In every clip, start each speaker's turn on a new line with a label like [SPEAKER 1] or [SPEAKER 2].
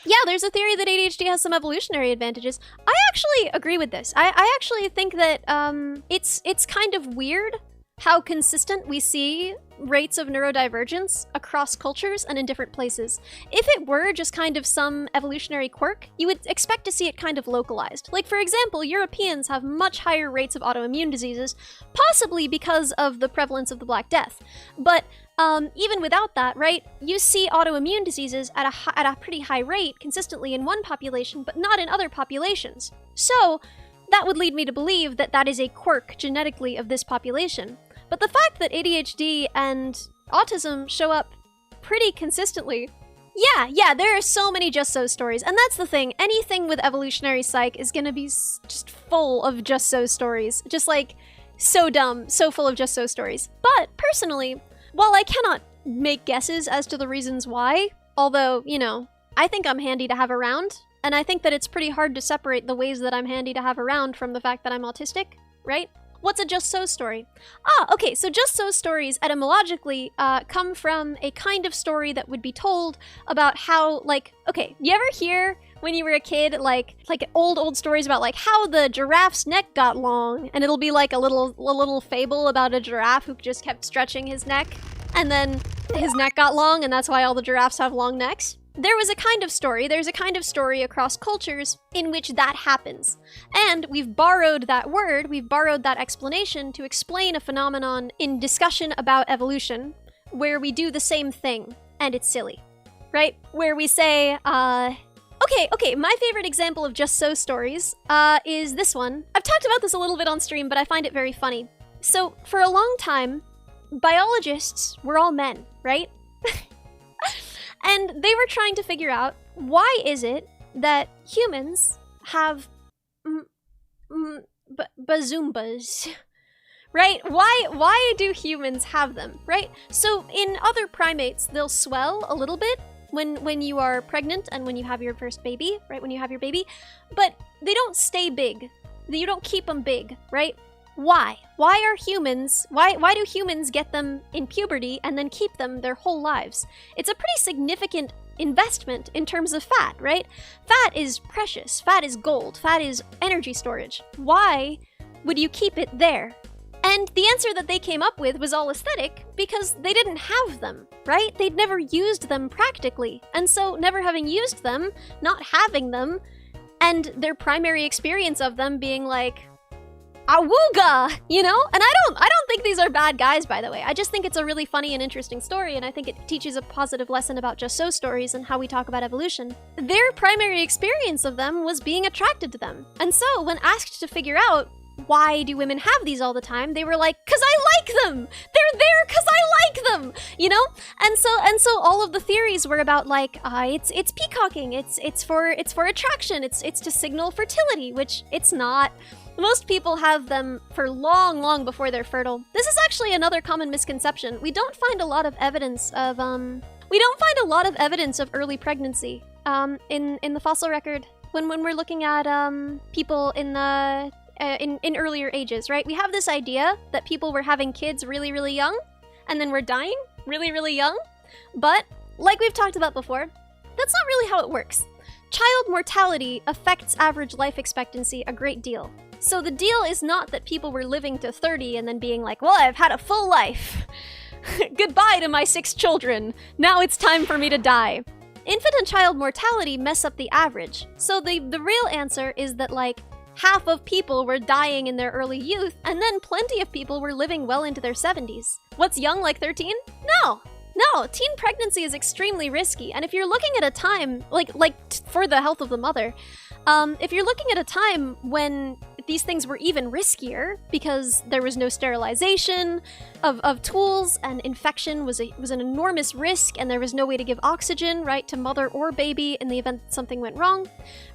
[SPEAKER 1] Yeah, there's a theory that ADHD has some evolutionary advantages. I actually agree with this. I actually think that it's kind of weird how consistent we see rates of neurodivergence across cultures and in different places. If it were just kind of some evolutionary quirk, you would expect to see it kind of localized. Like, for example, Europeans have much higher rates of autoimmune diseases, possibly because of the prevalence of the Black Death. But even without that, right, you see autoimmune diseases at a pretty high rate consistently in one population, but not in other populations. So that would lead me to believe that that is a quirk genetically of this population. But the fact that ADHD and autism show up pretty consistently, yeah, there are so many just so stories. And that's the thing, anything with evolutionary psych is gonna be just full of just so stories. Just like, so dumb, so full of just so stories. But personally, while I cannot make guesses as to the reasons why, although, you know, I think I'm handy to have around, and I think that it's pretty hard to separate the ways that I'm handy to have around from the fact that I'm autistic, right? What's a just so story? Okay, so just so stories etymologically come from a kind of story that would be told about how, like, okay, you ever hear when you were a kid, like old stories about like how the giraffe's neck got long, and it'll be like a little fable about a giraffe who just kept stretching his neck, and then his neck got long, and that's why all the giraffes have long necks? There's a kind of story across cultures in which that happens. And we've borrowed that word, we've borrowed that explanation to explain a phenomenon in discussion about evolution, where we do the same thing, and it's silly, right? Where we say, okay, my favorite example of just so stories is this one. I've talked about this a little bit on stream, but I find it very funny. So, for a long time, biologists were all men, right? And they were trying to figure out, why is it that humans have bazoombas? Right? Why do humans have them, right? So in other primates, they'll swell a little bit when you are pregnant and when you have your first baby, right? When you have your baby, but they don't stay big. You don't keep them big, right? Why? Why do humans get them in puberty and then keep them their whole lives? It's a pretty significant investment in terms of fat, right? Fat is precious, fat is gold, fat is energy storage. Why would you keep it there? And the answer that they came up with was all aesthetic because they didn't have them, right? They'd never used them practically. And so never having used them, not having them, and their primary experience of them being like, awooga, you know? And I don't think these are bad guys, by the way. I just think it's a really funny and interesting story, and I think it teaches a positive lesson about just so stories and how we talk about evolution. Their primary experience of them was being attracted to them. And so, when asked to figure out why do women have these all the time, they were like, 'cause I like them! They're there 'cause I like them! You know? And so all of the theories were about like, it's peacocking, it's for attraction, it's to signal fertility, which it's not. Most people have them for long before they're fertile. This is actually another common misconception. We don't find a lot of evidence of early pregnancy in the fossil record when we're looking at people in the in earlier ages, right? We have this idea that people were having kids really young and then were dying really young. But like we've talked about before, that's not really how it works. Child mortality affects average life expectancy a great deal. So the deal is not that people were living to 30 and then being like, well, I've had a full life. Goodbye to my 6 children. Now it's time for me to die. Infant and child mortality mess up the average. So the real answer is that like half of people were dying in their early youth and then plenty of people were living well into their 70s. What's young, like 13? No, teen pregnancy is extremely risky. And if you're looking at a time, for the health of the mother, if you're looking at a time when these things were even riskier because there was no sterilization of tools and infection was an enormous risk and there was no way to give oxygen, right, to mother or baby in the event that something went wrong,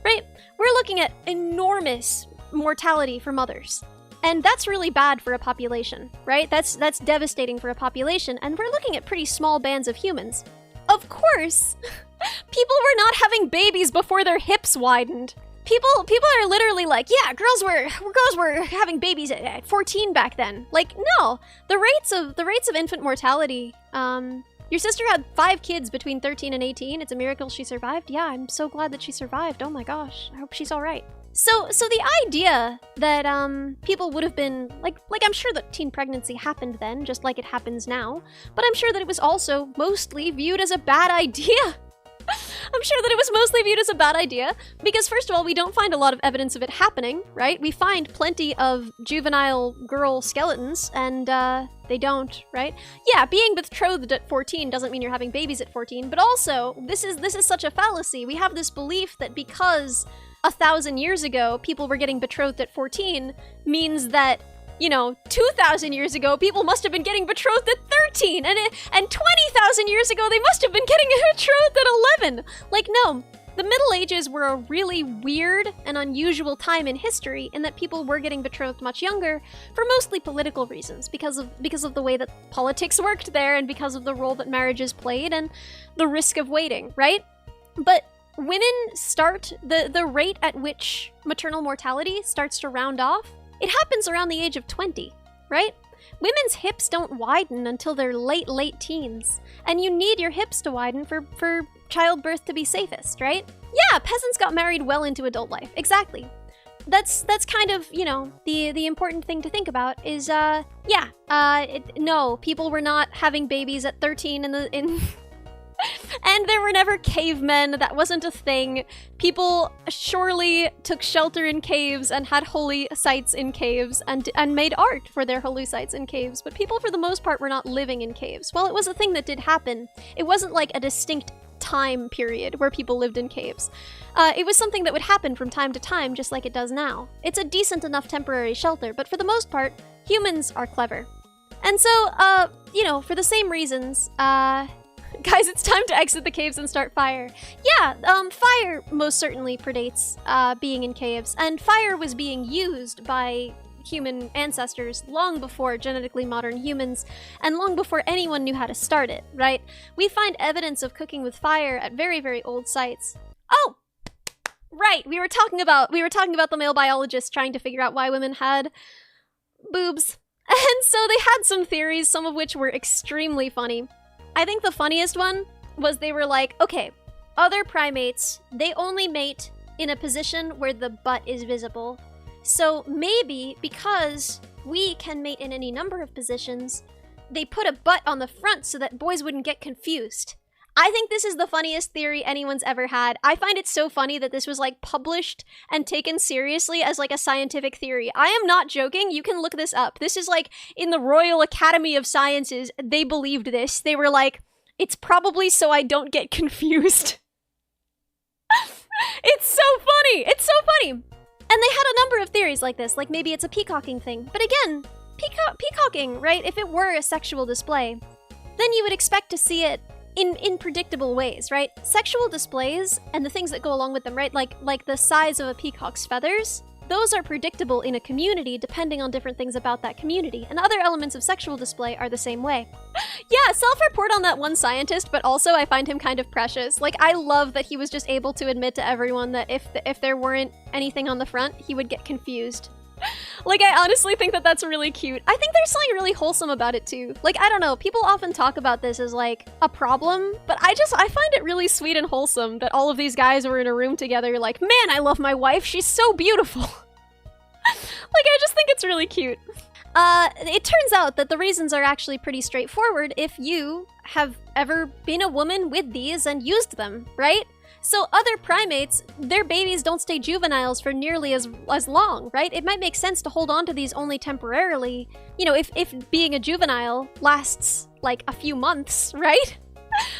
[SPEAKER 1] right? We're looking at enormous mortality for mothers. And that's really bad for a population, right? That's devastating for a population, and we're looking at pretty small bands of humans. Of course, people were not having babies before their hips widened. People are literally like, yeah, girls were having babies at 14 back then. Like, no, the rates of infant mortality Your sister had 5 kids between 13 and 18. It's a miracle she survived. Yeah, I'm so glad that she survived. Oh my gosh, I hope she's all right. So the idea that people would have been like I'm sure that teen pregnancy happened then, just like it happens now, but I'm sure that it was also mostly viewed as a bad idea. I'm sure that it was mostly viewed as a bad idea because, first of all, we don't find a lot of evidence of it happening, right? We find plenty of juvenile girl skeletons, and they don't, right? Yeah, being betrothed at 14 doesn't mean you're having babies at 14, but also, this is such a fallacy. We have this belief that because 1,000 years ago people were getting betrothed at 14 means that, you know, 2,000 years ago, people must have been getting betrothed at 13, and 20,000 years ago, they must have been getting betrothed at 11. Like, no. The Middle Ages were a really weird and unusual time in history in that people were getting betrothed much younger for mostly political reasons, because of the way that politics worked there and because of the role that marriages played and the risk of waiting, right? But women start, the rate at which maternal mortality starts to round off, it happens around the age of 20, right? Women's hips don't widen until their late teens, and you need your hips to widen for childbirth to be safest, right? Yeah, peasants got married well into adult life, exactly. That's kind of, you know, the important thing to think about is, no, people were not having babies at 13 in and there were never cavemen. That wasn't a thing. People surely took shelter in caves and had holy sites in caves and made art for their holy sites in caves. But people, for the most part, were not living in caves. While it was a thing that did happen, it wasn't like a distinct time period where people lived in caves. It was something that would happen from time to time, just like it does now. It's a decent enough temporary shelter, but for the most part, humans are clever. And so, you know, for the same reasons, guys, it's time to exit the caves and start fire. Yeah, fire most certainly predates being in caves, and fire was being used by human ancestors long before genetically modern humans, and long before anyone knew how to start it, right? We find evidence of cooking with fire at very, very old sites. Oh! Right, we were talking about the male biologists trying to figure out why women had boobs. And so they had some theories, some of which were extremely funny. I think the funniest one was they were like, okay, other primates, they only mate in a position where the butt is visible. So maybe because we can mate in any number of positions, they put a butt on the front so that boys wouldn't get confused. I think this is the funniest theory anyone's ever had. I find it so funny that this was like published and taken seriously as like a scientific theory. I am not joking. You can look this up. This is like in the Royal Academy of Sciences. They believed this. They were like, it's probably so I don't get confused. It's so funny. It's so funny. And they had a number of theories like this, like maybe it's a peacocking thing. But again, peacocking, right? If it were a sexual display, then you would expect to see it in predictable ways, right? Sexual displays and the things that go along with them, right? Like the size of a peacock's feathers, those are predictable in a community depending on different things about that community. And other elements of sexual display are the same way. Yeah, self-report on that one scientist, but also I find him kind of precious. Like, I love that he was just able to admit to everyone that if there weren't anything on the front, he would get confused. Like, I honestly think that that's really cute. I think there's something really wholesome about it too. Like, I don't know, people often talk about this as like a problem, but I find it really sweet and wholesome that all of these guys were in a room together like, man, I love my wife, she's so beautiful. Like, I just think it's really cute. It turns out that the reasons are actually pretty straightforward if you have ever been a woman with these and used them, right? So other primates, their babies don't stay juveniles for nearly as long, right? It might make sense to hold on to these only temporarily, you know, if being a juvenile lasts like a few months, right?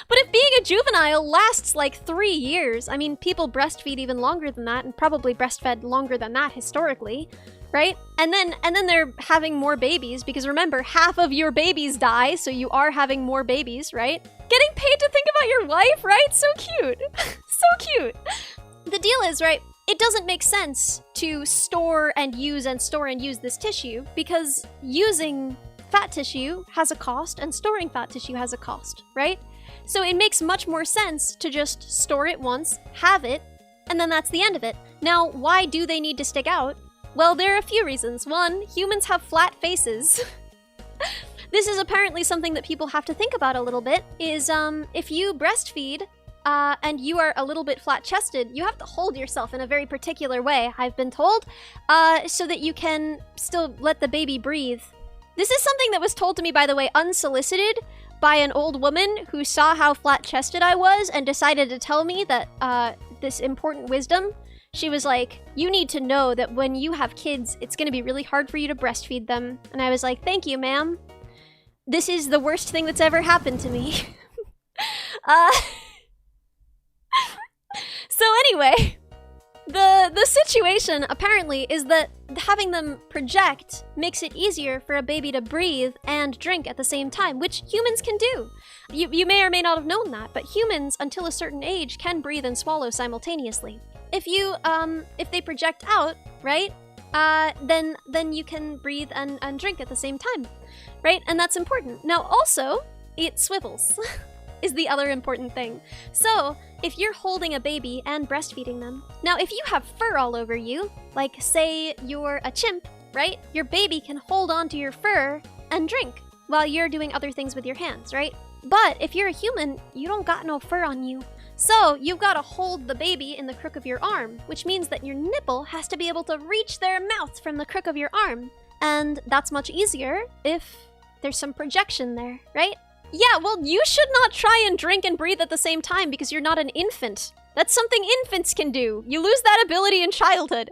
[SPEAKER 1] But if being a juvenile lasts like 3 years, I mean, people breastfeed even longer than that and probably breastfed longer than that historically, right? And then they're having more babies because remember, half of your babies die, so you are having more babies, right? Getting paid to think about your wife, right? So cute. So cute. The deal is, right, it doesn't make sense to store and use this tissue because using fat tissue has a cost and storing fat tissue has a cost, right? So it makes much more sense to just store it once, have it, and then that's the end of it. Now, why do they need to stick out? Well, there are a few reasons. One, humans have flat faces. This is apparently something that people have to think about a little bit, is if you breastfeed and you are a little bit flat-chested, you have to hold yourself in a very particular way, I've been told, so that you can still let the baby breathe. This is something that was told to me, by the way, unsolicited by an old woman who saw how flat-chested I was and decided to tell me that this important wisdom. She was like, you need to know that when you have kids, it's going to be really hard for you to breastfeed them. And I was like, thank you, ma'am. This is the worst thing that's ever happened to me. So anyway, the situation apparently is that having them project makes it easier for a baby to breathe and drink at the same time, which humans can do. You may or may not have known that, but humans, until a certain age, can breathe and swallow simultaneously. If they project out, right, then you can breathe and drink at the same time, right? And that's important. Now also, it swivels is the other important thing. So, if you're holding a baby and breastfeeding them, now if you have fur all over you, like say you're a chimp, right? Your baby can hold onto your fur and drink while you're doing other things with your hands, right? But if you're a human, you don't got no fur on you. So you've got to hold the baby in the crook of your arm, which means that your nipple has to be able to reach their mouth from the crook of your arm. And that's much easier if there's some projection there, right? Yeah, well, you should not try and drink and breathe at the same time because you're not an infant. That's something infants can do. You lose that ability in childhood.